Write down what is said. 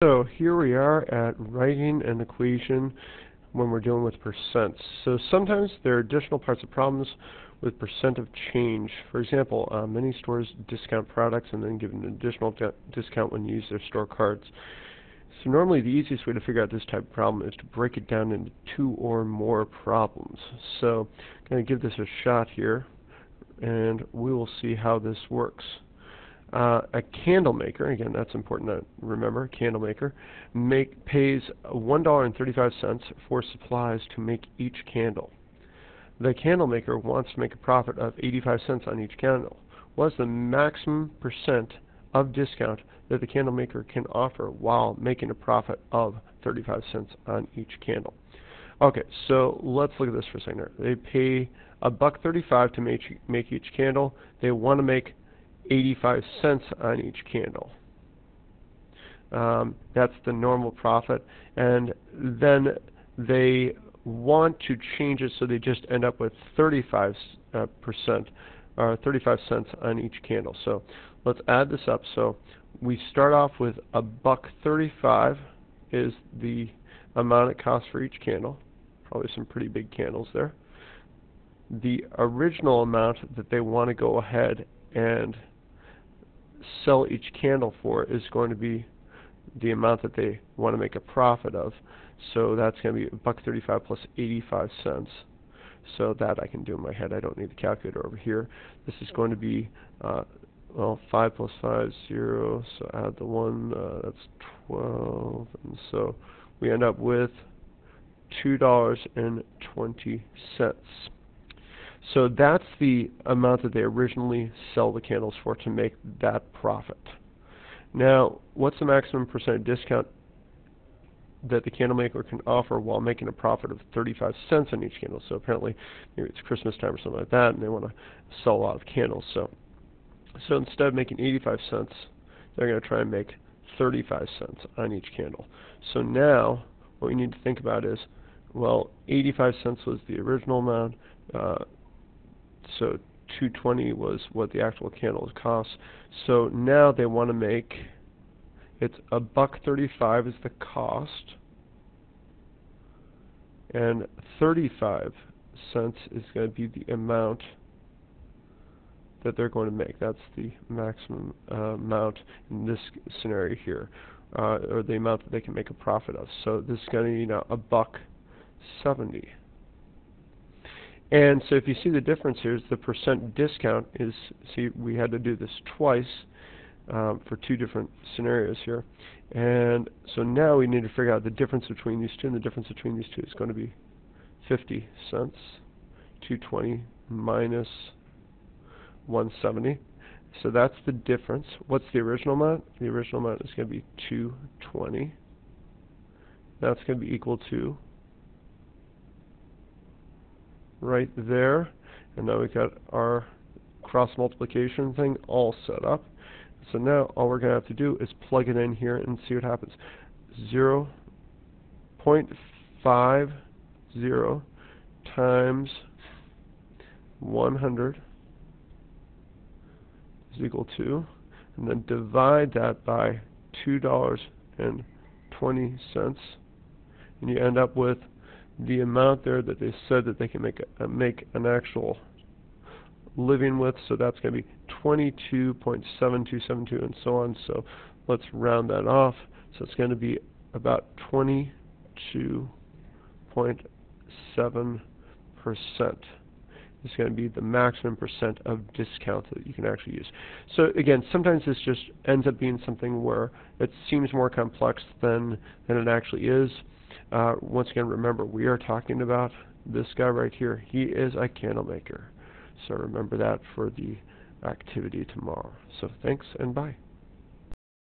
So here we are at writing an equation when we're dealing with percents. So sometimes there are additional parts of problems with percent of change. For example, many stores discount products and then give an additional discount when you use their store cards. So normally the easiest way to figure out this type of problem is to break it down into two or more problems. So I'm going to give this a shot here and we will see how this works. A candle maker, again that's important to remember, a candle maker pays $1.35 for supplies to make each candle. The candle maker wants to make a profit of 85 cents on each candle. What is the maximum percent of discount that the candle maker can offer while making a profit of 35 cents on each candle? Okay, so let's look at this for a second. They pay $1.35 to make each candle. They want to make 85 cents on each candle. That's the normal profit, and then they want to change it so they just end up with 35 cents on each candle. So let's add this up. So we start off with $1.35 is the amount it costs for each candle. Probably some pretty big candles there. The original amount that they want to go ahead and sell each candle for is going to be the amount that they want to make a profit of. So that's going to be $1.35 plus 85 cents. So that I can do in my head. I don't need the calculator over here. This is going to be, well, 5 plus 5 is 0. So add the 1, that's 12. And so we end up with $2.20. So that's the amount that they originally sell the candles for to make that profit. Now, what's the maximum percent discount that the candle maker can offer while making a profit of 35 cents on each candle? So apparently, maybe it's Christmas time or something like that, and they want to sell a lot of candles. So instead of making 85 cents, they're going to try and make 35 cents on each candle. So now, what we need to think about is, well, 85 cents was the original amount. So $2.20 was what the actual candles cost. So now they want to make, it's $1.35 is the cost, and 35 cents is going to be the amount that they're going to make. That's the maximum amount in this scenario here, or the amount that they can make a profit of. So this is going to be now $1.70. And so if you see the difference here is the percent discount is, see, we had to do this twice for two different scenarios here. And so now we need to figure out the difference between these two, and the difference between these two is going to be 50 cents. 220 minus 170. So that's the difference. What's the original amount? The original amount is going to be 220. That's going to be equal to right there, and now we've got our cross multiplication thing all set up. So now all we're going to have to do is plug it in here and see what happens. 0.50 times 100 is equal to, and then divide that by $2.20, and you end up with the amount there that they said that they can make an actual living with. So that's going to be 22.7272 and so on. So let's round that off. So it's going to be about 22.7%. It's going to be the maximum percent of discount that you can actually use. So again, sometimes this just ends up being something where it seems more complex than it actually is. Once again, remember, we are talking about this guy right here. He is a candle maker. So remember that for the activity tomorrow. So thanks and bye.